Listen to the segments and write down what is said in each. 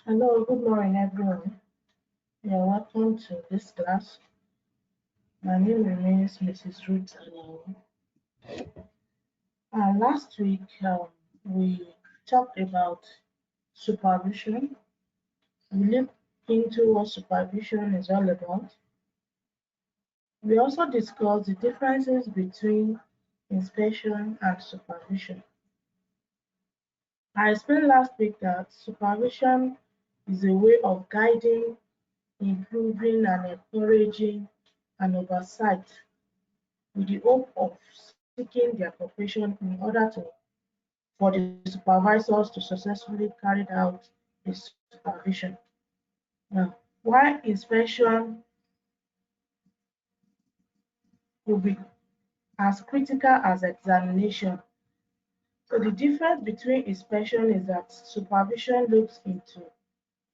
Hello, good morning, everyone. You're welcome to this class. My name remains Mrs. Ruth Alao. Last week, we talked about supervision. We looked into what supervision is all about. We also discussed the differences between inspection and supervision. I explained last week that supervision is a way of guiding, improving, and encouraging an oversight with the hope of seeking their cooperation in order for the supervisors to successfully carry out the supervision. Now, while inspection will be as critical as examination, so the difference between inspection is that supervision looks into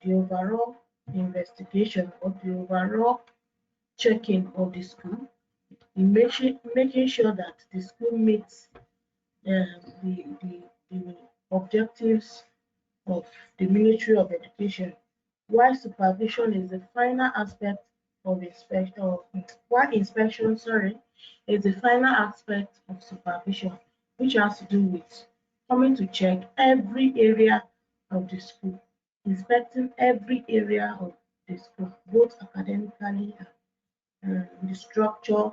the overall investigation or the overall checking of the school in making sure that the school meets the objectives of the Ministry of Education, while supervision is the final aspect of inspection. While inspection, sorry, is the final aspect of supervision, which has to do with coming to check every area of the school, inspecting every area of the school, both academically and the structure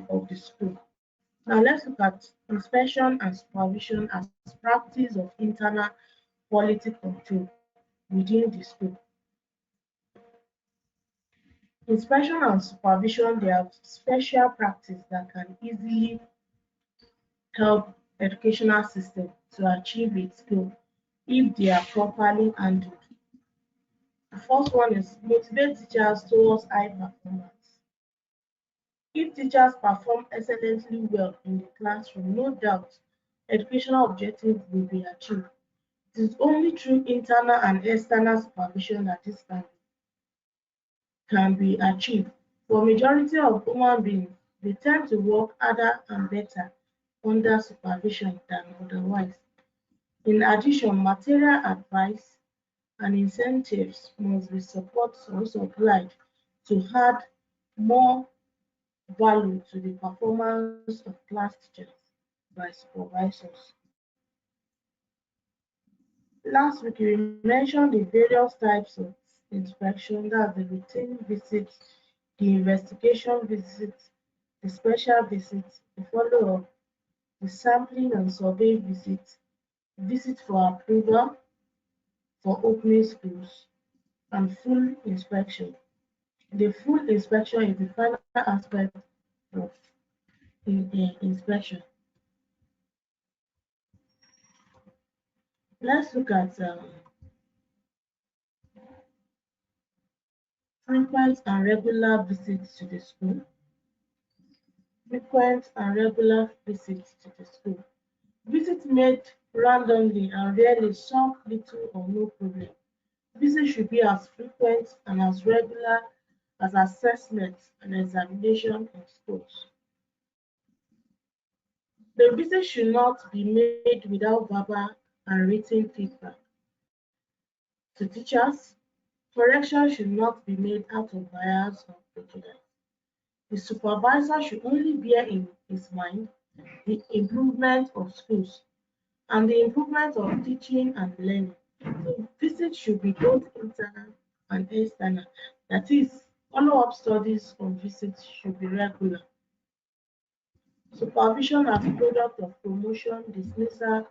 of the school. Now let's look at inspection and supervision as practice of internal quality control within the school. Inspection and supervision, they have special practice that can easily help educational system to achieve its goal if they are properly handled. The first one is motivate teachers towards high performance. If teachers perform excellently well in the classroom, no doubt educational objectives will be achieved. It is only through internal and external supervision that this can be achieved. For majority of human beings, they tend to work harder and better under supervision than otherwise. In addition, material advice and incentives must be supplied to add more value to the performance of class teachers by supervisors. Last week, we mentioned the various types of inspection, that's the routine visits, the investigation visits, the special visits, the follow-up, the sampling and survey visits, visit for approval for opening schools, and full inspection. The full inspection is the final aspect of inspection. Let's look at frequent and regular visits to the school. Frequent and regular visits to the school. Visits made randomly and rarely solve little or no problem. Visits should be as frequent and as regular as assessments and examination in schools. The visit should not be made without verbal and written feedback to teachers. Correction should not be made out of bias or prejudice. The supervisor should only bear in his mind the improvement of schools and the improvement of teaching and learning. So visits should be both internal and external. That is, follow-up studies on visits should be regular. Supervision as product of promotion, dismissal,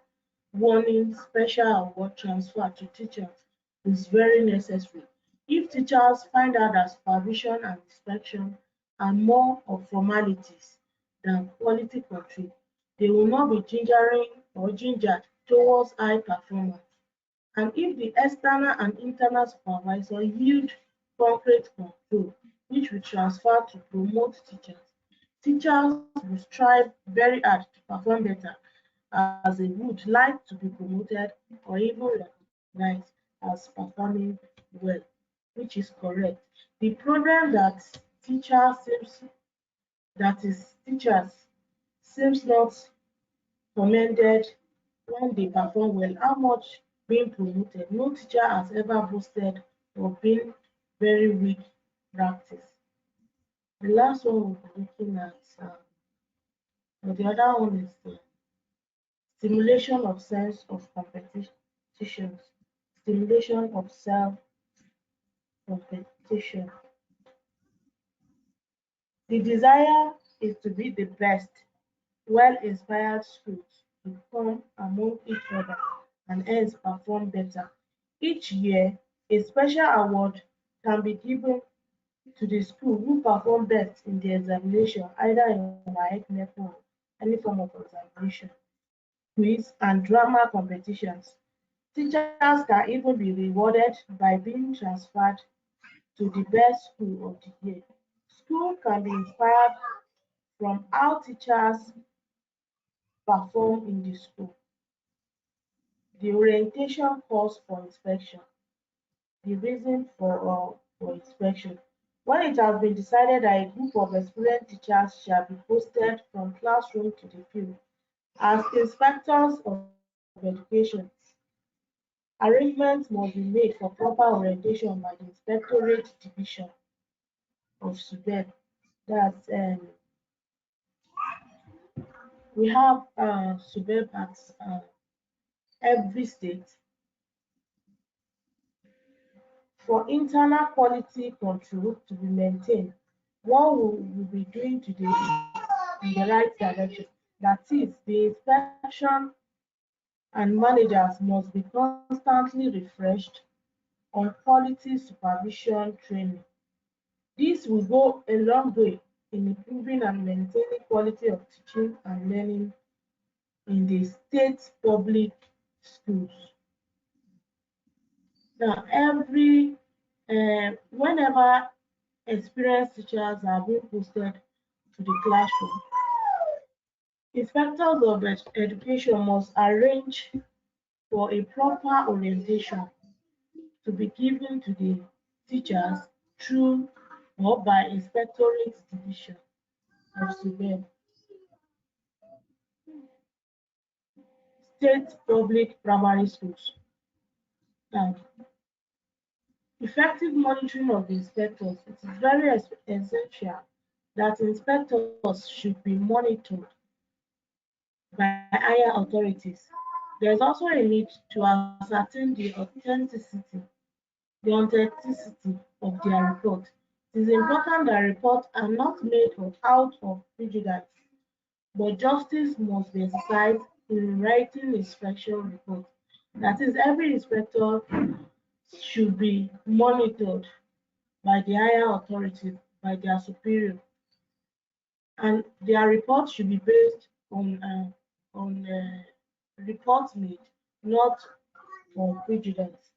warning, special award transfer to teachers is very necessary. If teachers find out that supervision and inspection are more of formalities than quality control, they will not be gingered towards high performance. And if the external and internal supervisor yield concrete control, which will transfer to promote teachers, teachers will strive very hard to perform better as they would like to be promoted or even recognized as performing well, which is correct. The problem teachers seems not commended when they perform well. How much being promoted. No teacher has ever boasted of being very weak practice. The last one we'll be looking at, or the other one is the stimulation of sense of competition, stimulation of self-competition. The desire is to be the best, well-inspired schools to come among each other and hence perform better. Each year, a special award can be given to the school who perform best in the examination, either in WAEC, NECO, or any form of examination, quiz, and drama competitions. Teachers can even be rewarded by being transferred to the best school of the year. School can be inspired from how teachers perform in the school. The orientation calls for inspection. The reason for inspection. When it has been decided that a group of experienced teachers shall be posted from classroom to the field as inspectors of education, arrangements must be made for proper orientation by the Inspectorate Division of SUBEB. That's we have SUBEB at every state. For internal quality control to be maintained, what we will be doing today is in the right direction. That is, the inspection and managers must be constantly refreshed on quality supervision training. This will go a long way in improving and maintaining quality of teaching and learning in the state public schools. Now, whenever experienced teachers are being posted to the classroom, inspectors of education must arrange for a proper orientation to be given to the teachers through or by Inspectorate Division of SUBEB, state public primary schools. Now, effective monitoring of the inspectors. It is very essential that inspectors should be monitored by higher authorities. There is also a need to ascertain the authenticity of their report. It is important that reports are not made out of prejudice, but justice must be exercised in writing inspection reports. That is, every inspector should be monitored by the higher authorities, by their superior, and their reports should be based on reports made, not on prejudice.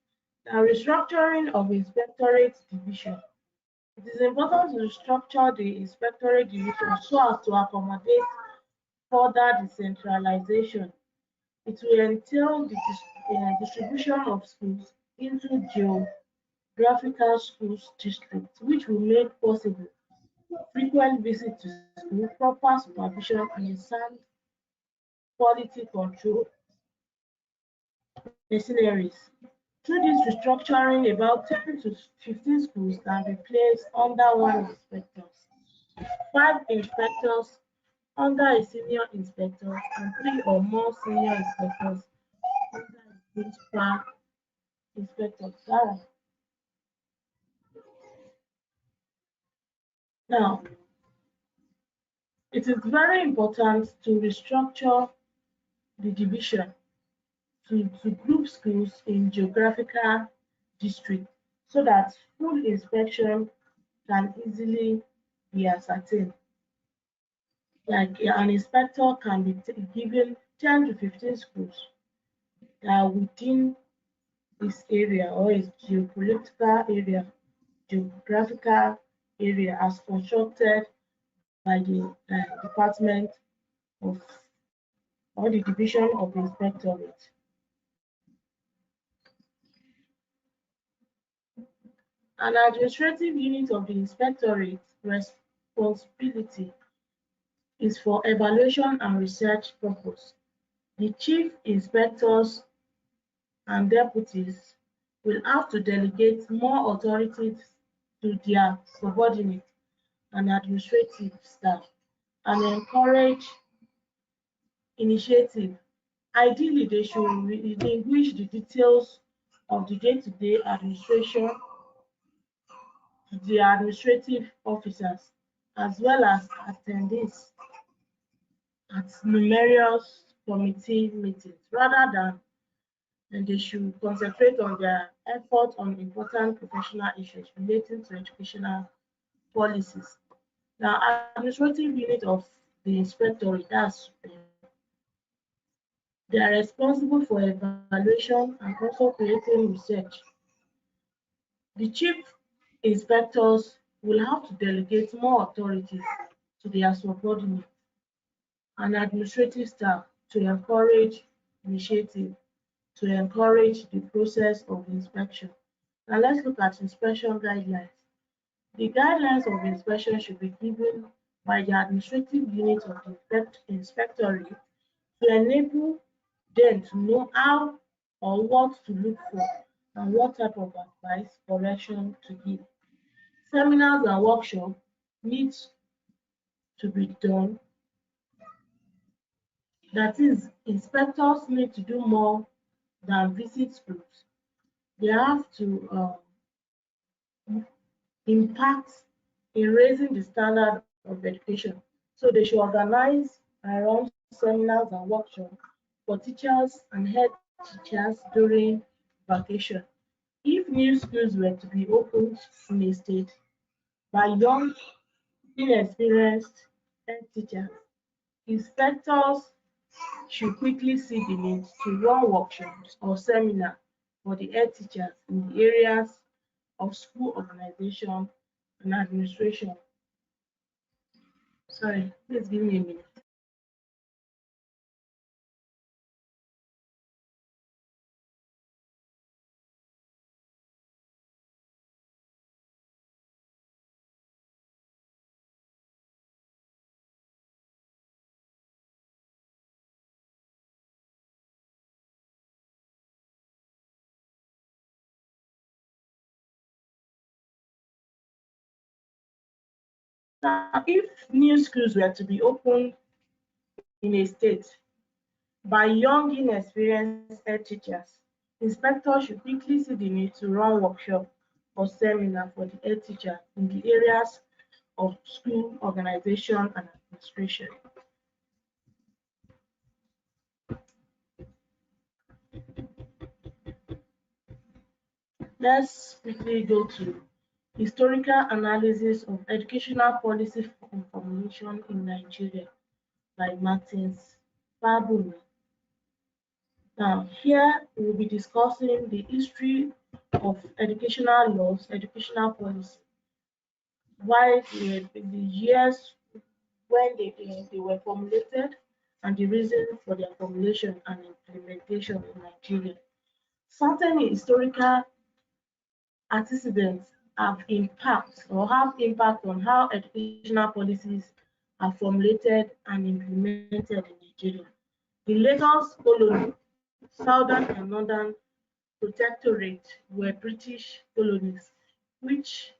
Now, restructuring of Inspectorate Division. It is important to restructure the Inspectorate Division so as to accommodate further decentralization. It will entail the distribution of schools into geographical schools districts, which will make possible frequent visits to school, proper supervision, and sound quality control machineries. Through this restructuring, about 10 to 15 schools can be placed under one inspector, 5 inspectors under a senior inspector, and 3 or more senior inspectors under a principal inspector. Now, it is very important to restructure the division to group schools in geographical districts so that full inspection can easily be ascertained. Like an inspector can be given 10 to 15 schools that are within this area or its geographical area as constructed by the Department of or the Division of Inspectorate. An administrative unit of the Inspectorate responsibility is for evaluation and research purpose. The chief inspectors and deputies will have to delegate more authority to their subordinates and administrative staff and encourage initiative. Ideally, they should relinquish the details of the day-to-day administration to the administrative officers, as well as attendees at numerous committee meetings, rather than and they should concentrate on their effort on important professional issues relating to educational policies. Now, administrative unit of the inspectorate, they are responsible for evaluation and also creating research. The chief inspectors will have to delegate more authorities to their subordinates and administrative staff to encourage initiative, to encourage the process of inspection. Now let's look at inspection guidelines. The guidelines of inspection should be given by the administrative unit of the inspectorate to enable them to know how or what to look for and what type of advice, correction to give. Seminars and workshops need to be done. That is, inspectors need to do more than visit schools. They have to impact in raising the standard of education. So they should organize and run seminars and workshops for teachers and head teachers during vacation. If new schools were to be opened in a state by young, inexperienced head teachers, inspectors should quickly see the need to run workshops or seminars for the head teachers in the areas of school organization and administration. Sorry, please give me a minute. Now, if new schools were to be opened in a state by young, inexperienced head teachers, inspectors should quickly see the need to run workshops or seminars for the head teachers in the areas of school organization and administration. Let's quickly go to historical analysis of educational policy and formulation in Nigeria by Martins Fabumi. Now, here we will be discussing the history of educational laws, educational policy, why the years when they were formulated, and the reason for their formulation and implementation in Nigeria. Certain historical antecedents have impact on how educational policies are formulated and implemented in Nigeria. The Lagos colony, Southern and Northern Protectorate were British colonies, which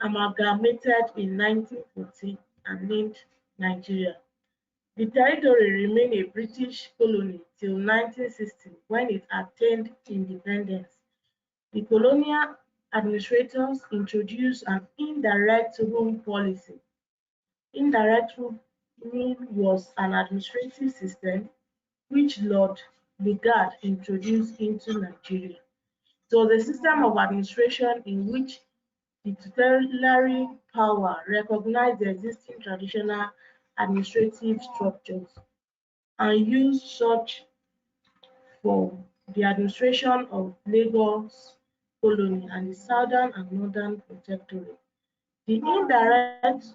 amalgamated in 1914 and named Nigeria. The territory remained a British colony till 1960 when it attained independence. The colonial administrators introduced an indirect rule policy. Indirect rule was an administrative system which Lord Lugard introduced into Nigeria. It was a system of administration in which the tutelary power recognized the existing traditional administrative structures and used such for the administration of Lagos colony and the Southern and Northern Protectorate. The indirect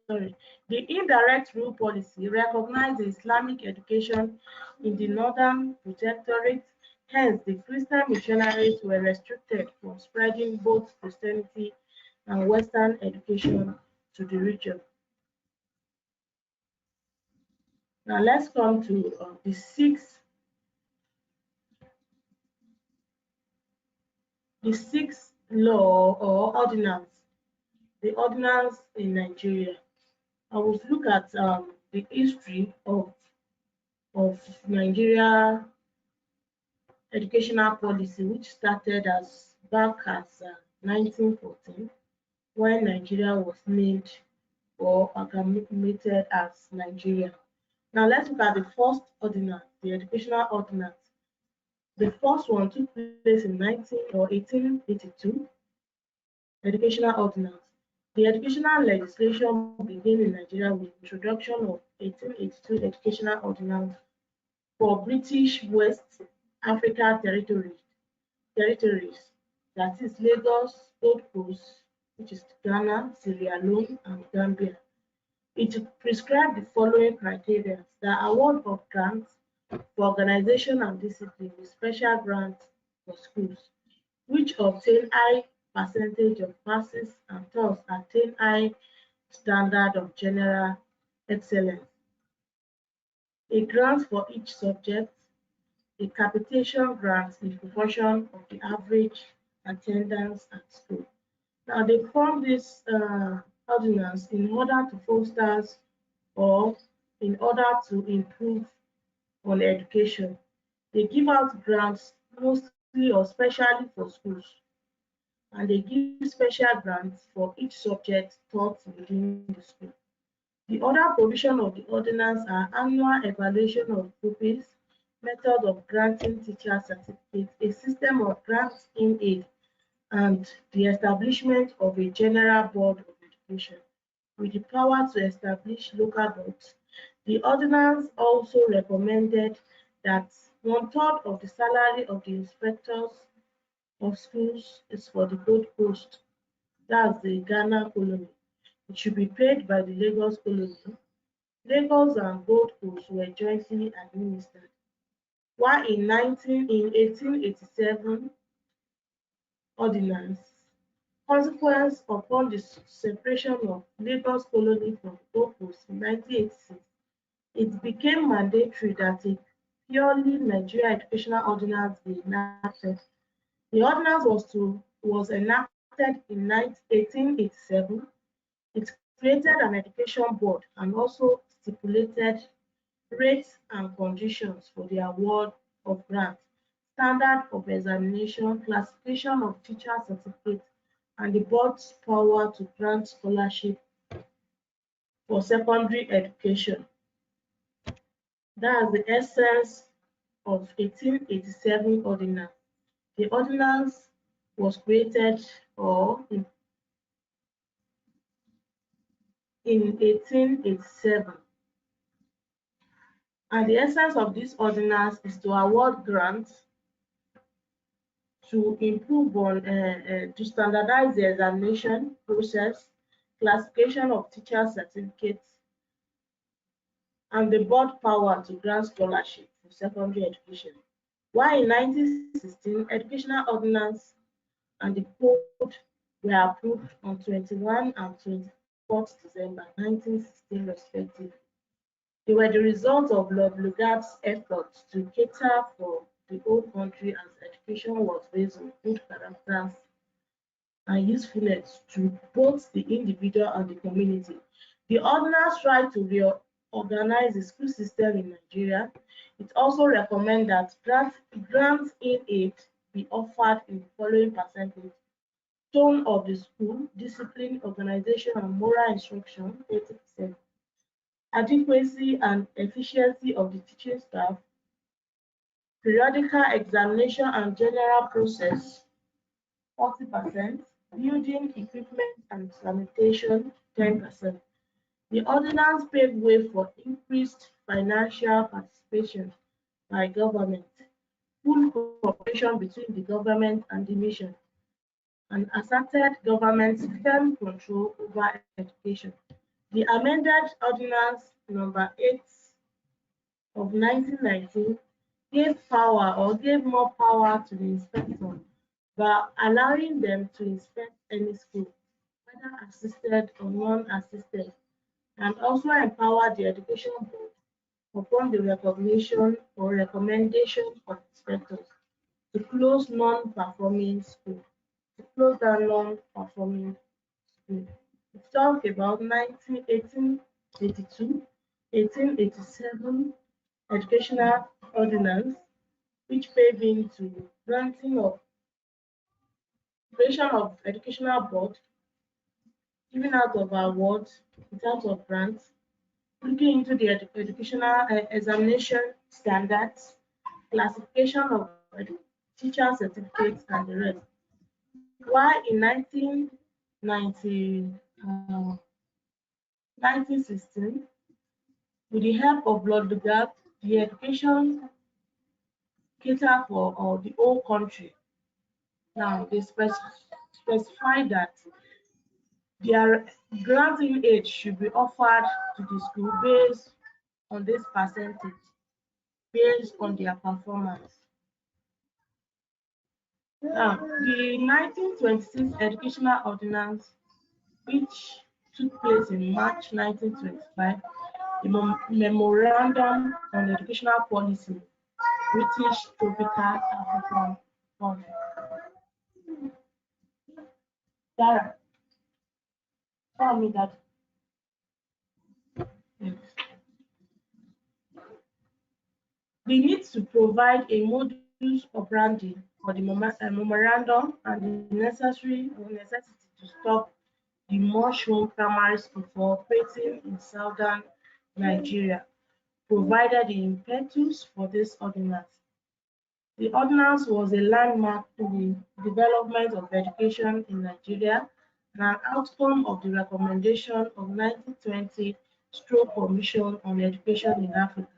sorry, the indirect rule policy recognized Islamic education in the Northern Protectorate. Hence, the Christian missionaries were restricted from spreading both Christianity and Western education to the region. Now let's come to the sixth law or ordinance, the ordinance in Nigeria. I will look at the history of Nigeria educational policy, which started as back as 1914, when Nigeria was named or amalgamated as Nigeria. Now let's look at the first ordinance, the educational ordinance. The first one took place in 1882, educational ordinance. The educational legislation began in Nigeria with the introduction of 1882 educational ordinance for British West Africa territories, that is Lagos, Gold Coast, which is Ghana, Sierra Leone, and Gambia. It prescribed the following criteria: the award of grants for organization and discipline with special grants for schools, which obtain high percentage of passes and thus attain high standard of general excellence, a grant for each subject, a capitation grant in proportion of the average attendance at school. Now they formed this ordinance in order to foster or in order to improve on education. They give out grants mostly or specially for schools, and they give special grants for each subject taught within the school. The other provision of the ordinance are annual evaluation of pupils, method of granting teacher certificates, a system of grants in aid, and the establishment of a general board of education with the power to establish local boards. The ordinance also recommended that one-third of the salary of the inspectors of schools is for the Gold Coast, that's the Ghana colony. It should be paid by the Lagos colony. Lagos and Gold Coast were jointly administered. While in 1887 ordinance, consequence upon the separation of Lagos colony from Gold Coast in 1986, it became mandatory that a purely Nigerian educational ordinance be enacted. The ordinance was enacted in 1887. It created an education board and also stipulated rates and conditions for the award of grants, standard of examination, classification of teacher certificates, and the board's power to grant scholarship for secondary education. That's the essence of 1887 ordinance. The ordinance was created in 1887, and the essence of this ordinance is to award grants to improve on to standardize the examination process, classification of teacher certificates, and the board power to grant scholarship for secondary education. While in 1916, educational ordinance and the code were approved on 21 and 24 December 1916 respectively. They were the result of Lord Lugard's efforts to cater for the whole country, as education was based on good characters and usefulness to both the individual and the community. The ordinance tried to reorganize the school system in Nigeria. It also recommended that grants in aid be offered in the following percentage: tone of the school, discipline, organization, and moral instruction, 80%, adequacy and efficiency of the teaching staff, periodical examination and general process, 40%, building, equipment, and sanitation, 10%. The ordinance paved way for increased financial participation by government, full cooperation between the government and the mission, and asserted government's firm control over education. The amended Ordinance Number 8 of 1919 gave more power to the inspector by allowing them to inspect any school, whether assisted or non-assisted, and also empowered the education board upon the recognition or recommendation of inspectors to close non-performing schools, to close down non-performing schools. We talk about 1882, 1887 Educational Ordinance, which paved into granting of creation of educational board, giving out of awards in terms of grants, looking into the educational examination standards, classification of teacher certificates, and the rest. While in 1990, 1916, with the help of Lord Lugard, the education cater for the whole country. Now, they specify that their granting aid should be offered to the school based on this percentage, based on their performance. Now, the 1926 Educational Ordinance, which took place in March 1925, the Memorandum on Educational Policy, British Tropical African Country. Dara, tell me that. Yes. The need to provide a modus operandi for the memorandum and the necessity to stop the mushroom primary school for operating in southern Nigeria provided the impetus for this ordinance. The ordinance was a landmark in the development of education in Nigeria and an outcome of the recommendation of 1920 Stroke Commission on Education in Africa.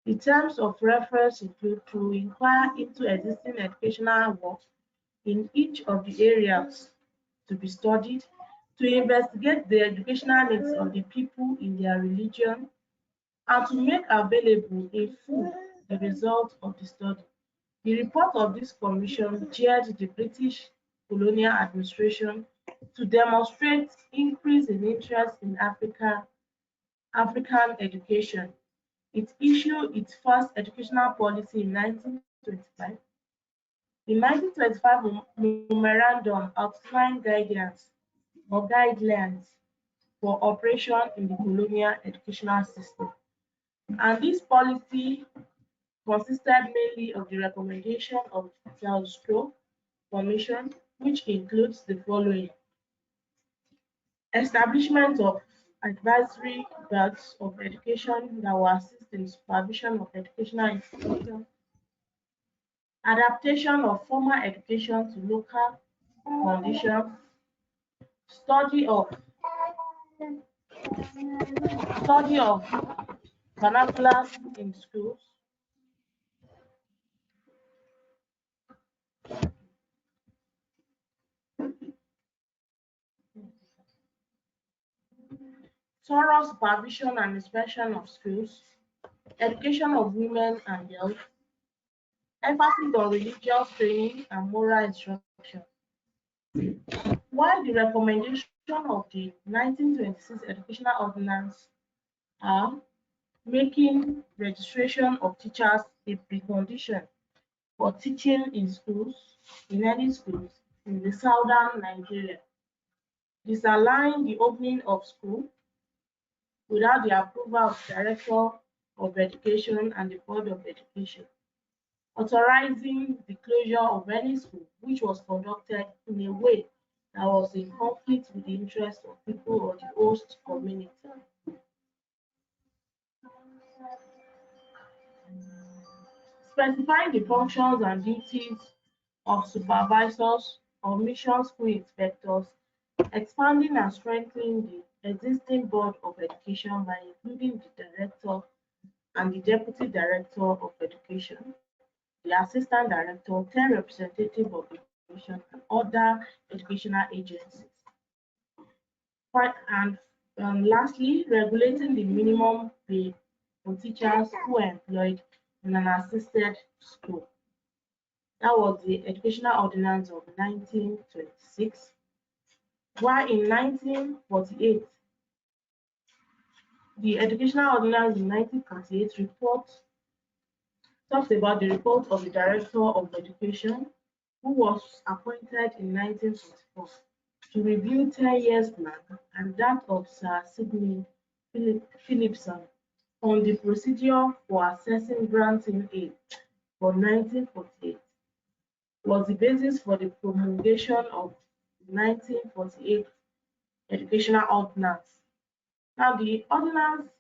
The terms of reference include to inquire into existing educational work in each of the areas to be studied, to investigate the educational needs of the people in their religion, and to make available in full the result of the study. The report of this commission jeered the British colonial administration to demonstrate increase in interest in African education. It issued its first educational policy in 1925. The 1925 Memorandum outlined guidelines for operation in the colonial educational system. And this policy consisted mainly of the recommendation of Charles Stroh Commission, which includes the following: establishment of advisory boards of education that will assist in supervision of educational institutions, adaptation of formal education to local conditions, study of study of vernaculars in schools, thorough supervision and inspection of schools, education of women and girls, emphasis on religious training and moral instruction. While the recommendation of the 1926 Educational Ordinance are making registration of teachers a precondition for teaching in schools, in any schools in the southern Nigeria, disallowing the opening of school without the approval of the Director of Education and the Board of Education, authorizing the closure of any school which was conducted in a way that was in conflict with the interests of people of the host community. Specifying the functions and duties of supervisors or mission school inspectors, expanding and strengthening the existing Board of Education by including the Director and the Deputy Director of Education, the Assistant Director, 10 representatives of education, and other educational agencies. And lastly, regulating the minimum pay for teachers who are employed in an assisted school. That was the Educational Ordinance of 1926. While in 1948, The Educational Ordinance in 1948 talks about the report of the Director of Education, who was appointed in 1944 to review 10 years plan and that of Sir Sidney Philipson on the procedure for assessing granting aid for 1948 was the basis for the promulgation of the 1948 Educational Ordinance. Now, the ordinance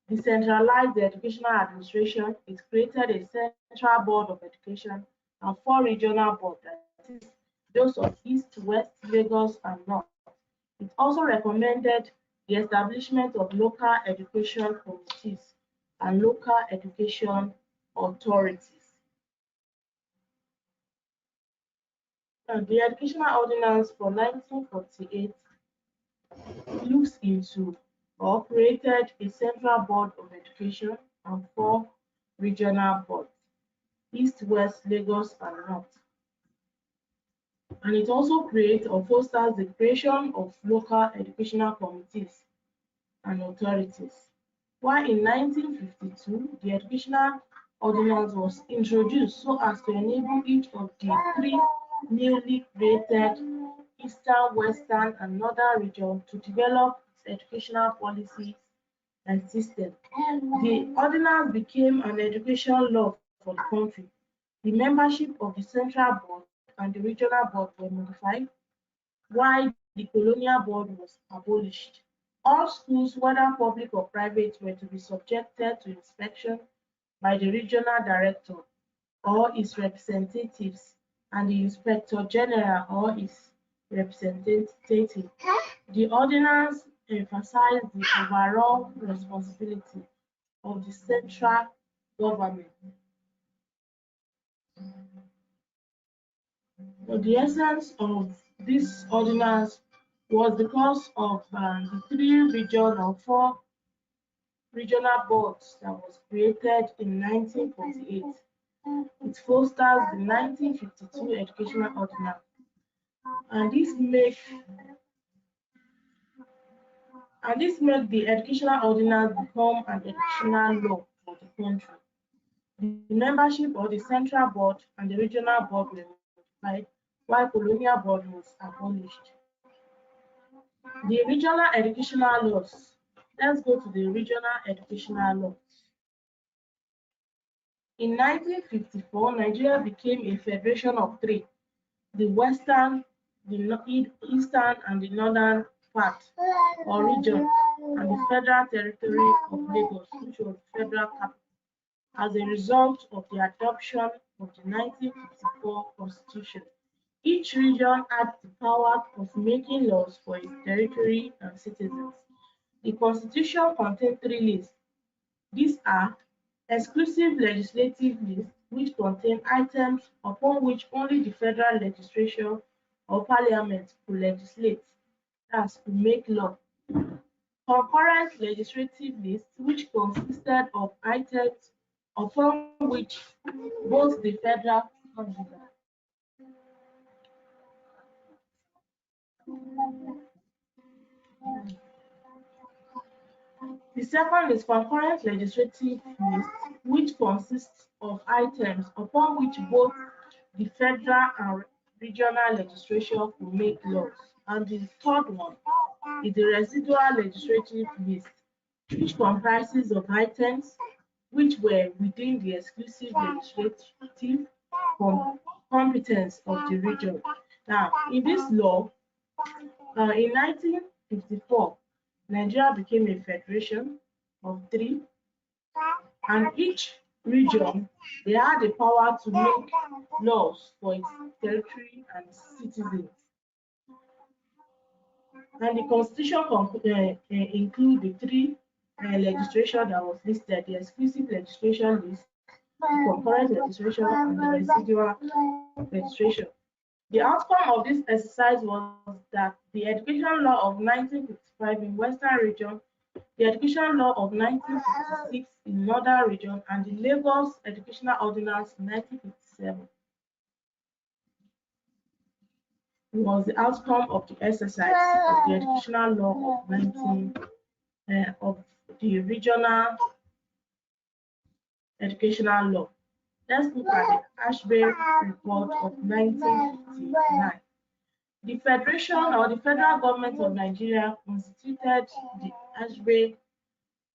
decentralized the educational administration. It created a central board of education and 4 regional boards, that is, those of East, West, Lagos, and North. It also recommended the establishment of local education committees and local education authorities. And the Educational Ordinance for 1948 looks into or created a central board of education and 4 regional boards, East, West, Lagos, and North. And it also creates or fosters the creation of local educational committees and authorities. While in 1952, the Educational Ordinance was introduced so as to enable each of the 3 newly created Eastern, Western, and Northern regions to develop its educational policies and system. The ordinance became an education law for the country. The membership of the Central Board and the Regional Board were modified, while the Colonial Board was abolished. All schools, whether public or private, were to be subjected to inspection by the Regional Director or its representatives and the Inspector General or its representative. The ordinance emphasized the overall responsibility of the central government. But the essence of this ordinance was because of the 3 region or 4 regional boards that was created in 1948. It fosters the 1952 Educational Ordinance, and this make the Educational Ordinance become an educational law for the country. The membership of the Central Board and the Regional Board were modified, while Colonial Board was abolished. The regional educational laws. Let's go to the regional educational laws. In 1954, Nigeria became a federation of 3: the Western, the Eastern, and the Northern part or region, and the Federal Territory of Lagos, which was the federal capital, as a result of the adoption of the 1954 Constitution. Each region had the power of making laws for its territory and citizens. The Constitution contains 3 lists. These are exclusive legislative lists, which contain items upon which only the federal legislature or parliament could legislate, that's to make law. Concurrent legislative lists, which consisted of items upon which both the federal The second is concurrent legislative list, which consists of items upon which both the federal and regional legislature will make laws. And the third one is the residual legislative list, which comprises of items which were within the exclusive legislative competence of the region. Now, in this law, in 1954, Nigeria became a federation of 3, and each region they had the power to make laws for its territory and citizens. And the constitution include the 3 legislation that was listed: the exclusive legislation list, the concurrent legislation, and the residual legislation. The outcome of this exercise was that the Education Law of 1955 in Western Region, the Education Law of 1956 in Northern Region, and the Lagos Educational Ordinance in 1957 was the outcome of the exercise of the Educational Law of the regional educational law. Let's look at the Ashby Report of 1959. The Federation or the federal government of Nigeria constituted the Ashby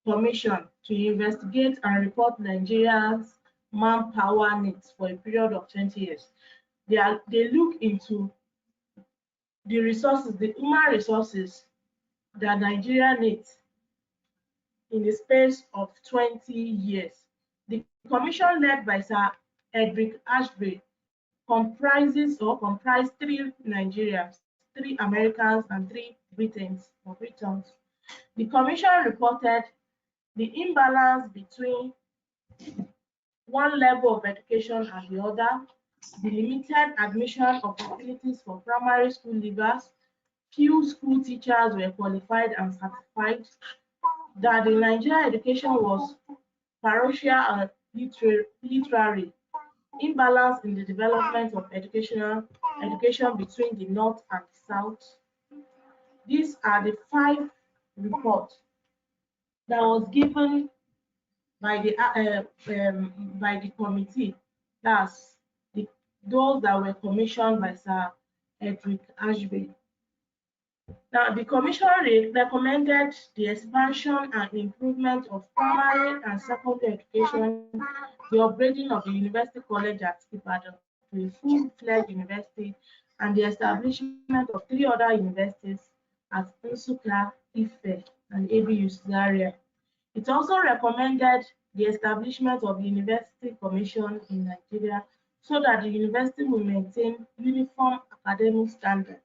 Commission to investigate and report Nigeria's manpower needs for a period of 20 years. They look into the resources, the human resources that Nigeria needs in the space of 20 years. The commission led by Sir Edric Ashby comprised three Nigerians, three Americans, and three Britons. The commission reported the imbalance between one level of education and the other, the limited admission of facilities for primary school leavers, few school teachers were qualified and certified, that the Nigerian education was parochial and literary, imbalance in the development of education between the North and the South. These are the 5 reports that was given by the committee. That's those that were commissioned by Sir Edric Ashby. Now, the commission recommended the expansion and improvement of primary and secondary education, the upgrading of the University College at Ibadan to a full-fledged university, and the establishment of 3 other universities at Nsukka, Ife, and ABU Zaria. It also recommended the establishment of the University Commission in Nigeria so that the university will maintain uniform academic standards.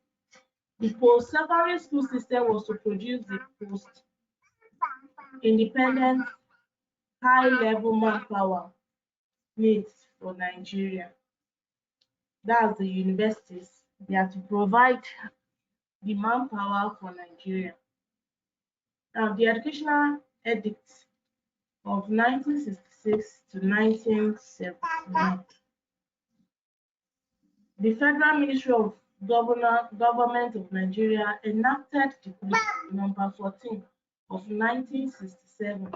The post-secondary school system was to produce the post-independent, high-level manpower needs for Nigeria. That's the universities. They are to provide the manpower for Nigeria. Now, the Educational Edict of 1966 to 1979. The Federal Ministry of Government of Nigeria enacted Decree number 14 of 1967,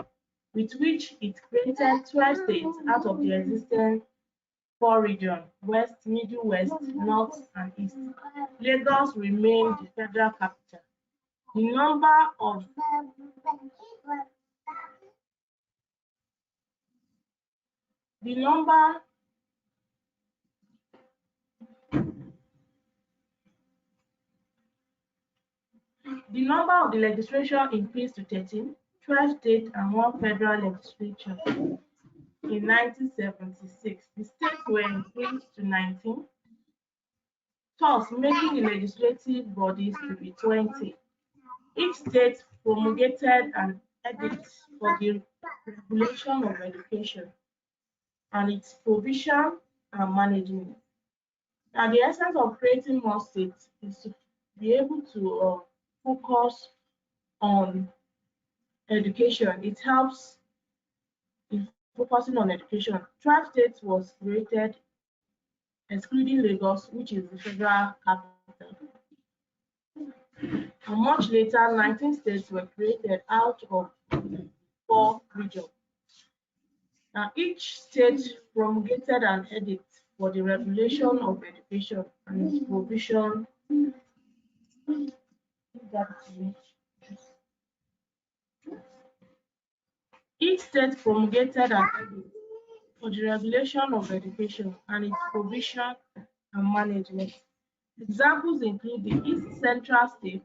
with which it created 12 states out of the existing 4 regions: West, Middle West, North, and East. Lagos remained the federal capital. The number of the legislature increased to 13, 12 state and 1 federal legislature. In 1976, the states were increased to 19, thus making the legislative bodies to be 20. Each state promulgated an edict for the regulation of education and its provision and management. Now, the essence of creating more states is to be able to focus on education. It helps in focusing on education. 12 states was created, excluding Lagos, which is the federal capital. And much later, 19 states were created out of 4 regions. Now, each state promulgated an edict for the regulation of education and its provision. Each state promulgated an edict for the regulation of education and its provision and management. Examples include the East Central State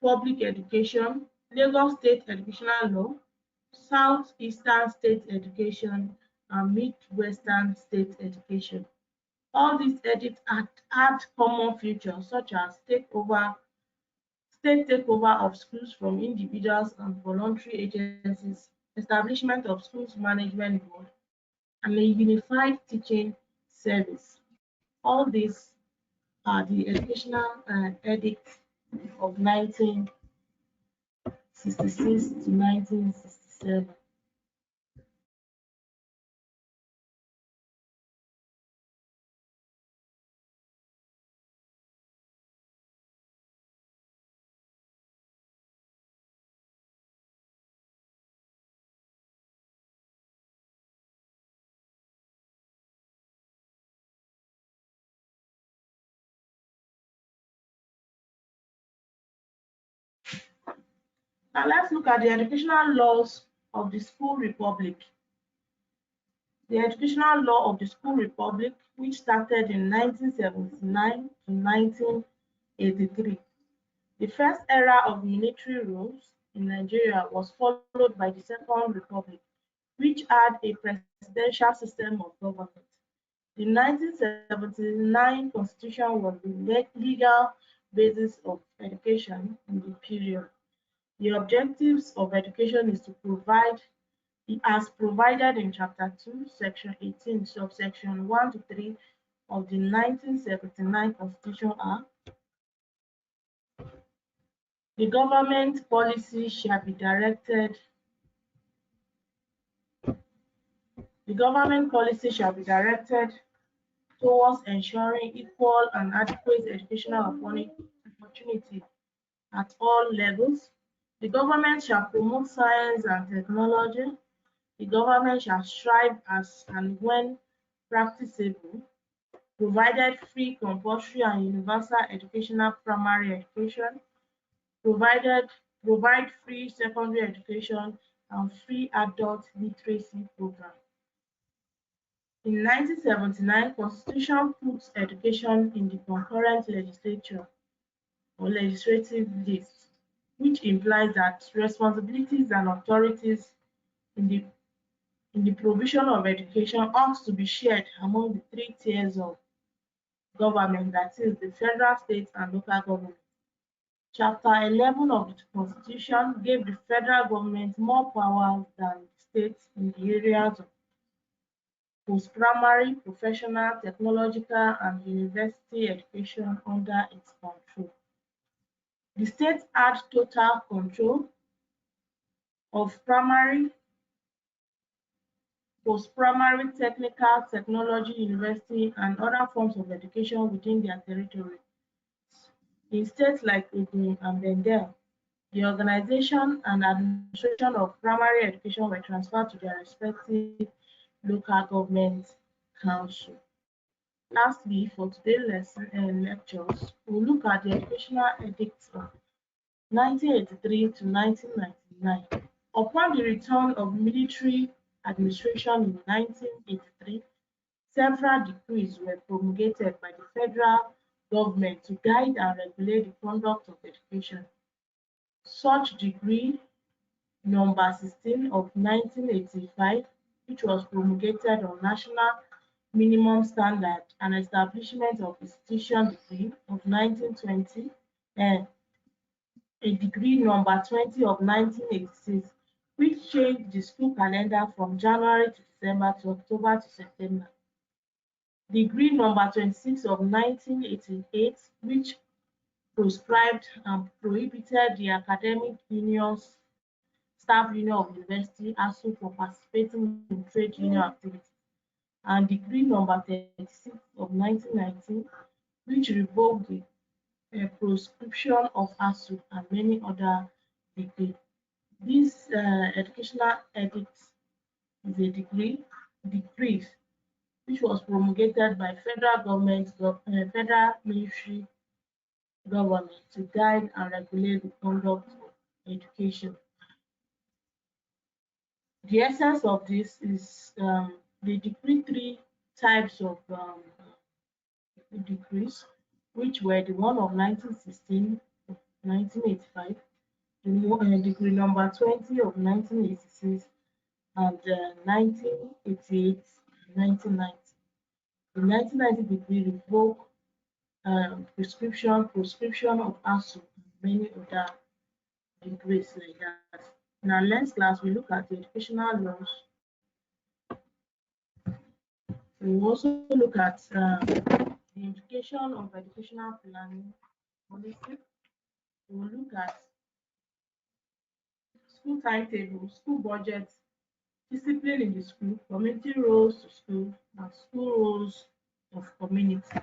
Public Education, Lagos State Educational Law, Southeastern State Education, and Midwestern State Education. All these edicts add common features such as state takeover of schools from individuals and voluntary agencies, establishment of schools management board, and a unified teaching service. All these are the educational edicts of 1966 to 1967. Now let's look at the educational laws of the School Republic. The Educational Law of the School Republic, which started in 1979 to 1983. The first era of military rule in Nigeria was followed by the Second Republic, which had a presidential system of government. The 1979 Constitution was the legal basis of education in the period. The objectives of education is to provide, as provided in Chapter 2, Section 18, subsection 1 to 3 of the 1979 Constitution are: the government policy shall be directed towards ensuring equal and adequate educational opportunity at all levels. The government shall promote science and technology. The government shall strive as and when practicable, provided free, compulsory and universal educational primary education, provide free secondary education and free adult literacy program. In 1979, Constitution puts education in the concurrent legislature or legislative list, which implies that responsibilities and authorities in the provision of education ought to be shared among the three tiers of government, that is, the federal, state, and local government. Chapter 11 of the Constitution gave the federal government more powers than the states in the areas of post-primary, professional, technological, and university education under its control. The states had total control of primary, post-primary, technical, technology, university, and other forms of education within their territory. In states like Ogun and Bendel, the organization and administration of primary education were transferred to their respective local government council. Lastly, for today's lesson and lectures, we'll look at the Educational Edicts of 1983 to 1999. Upon the return of military administration in 1983, several decrees were promulgated by the federal government to guide and regulate the conduct of education. Such decree number 16 of 1985, which was promulgated on national minimum standard and establishment of institution decree of 1920, and a decree number 20 of 1986, which changed the school calendar from January to December to October to September. Decree number 26 of 1988, which proscribed and prohibited the academic unions, staff union of university, ASU, for participating in trade union activities, and Decree number 36 of 1919, which revoked the proscription of ASU, and many other decrees. This educational edict is a decree which was promulgated by federal government, federal military government to guide and regulate the conduct of education. The essence of this is they decree three types of decrees, which were the one of 1916, 1985, decree number 20 of 1986, and 1988, 1990. The 1990 decree revoked proscription of ASU, and many other decrees like that. In our next class, we look at the educational laws. We will also look at the implication of educational planning policy. We will look at school timetable, school budget, discipline in the school, community roles to school, and school roles of community.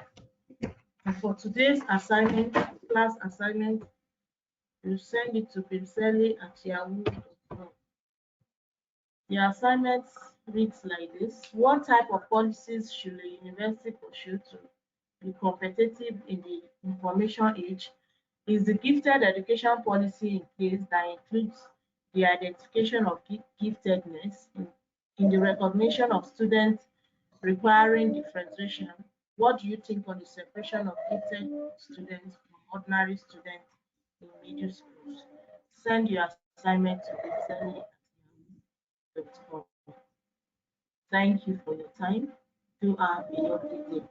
And for today's assignment, class assignment, you send it to bimseli@yahoo.com. The assignment reads like this: what type of policies should a university pursue to be competitive in the information age? Is the gifted education policy in place that includes the identification of giftedness in the recognition of students requiring differentiation? What do you think on the separation of gifted students from ordinary students in middle schools? Send your assignment to excellent@yahoo.com. Thank you for your time. Do have a lovely day.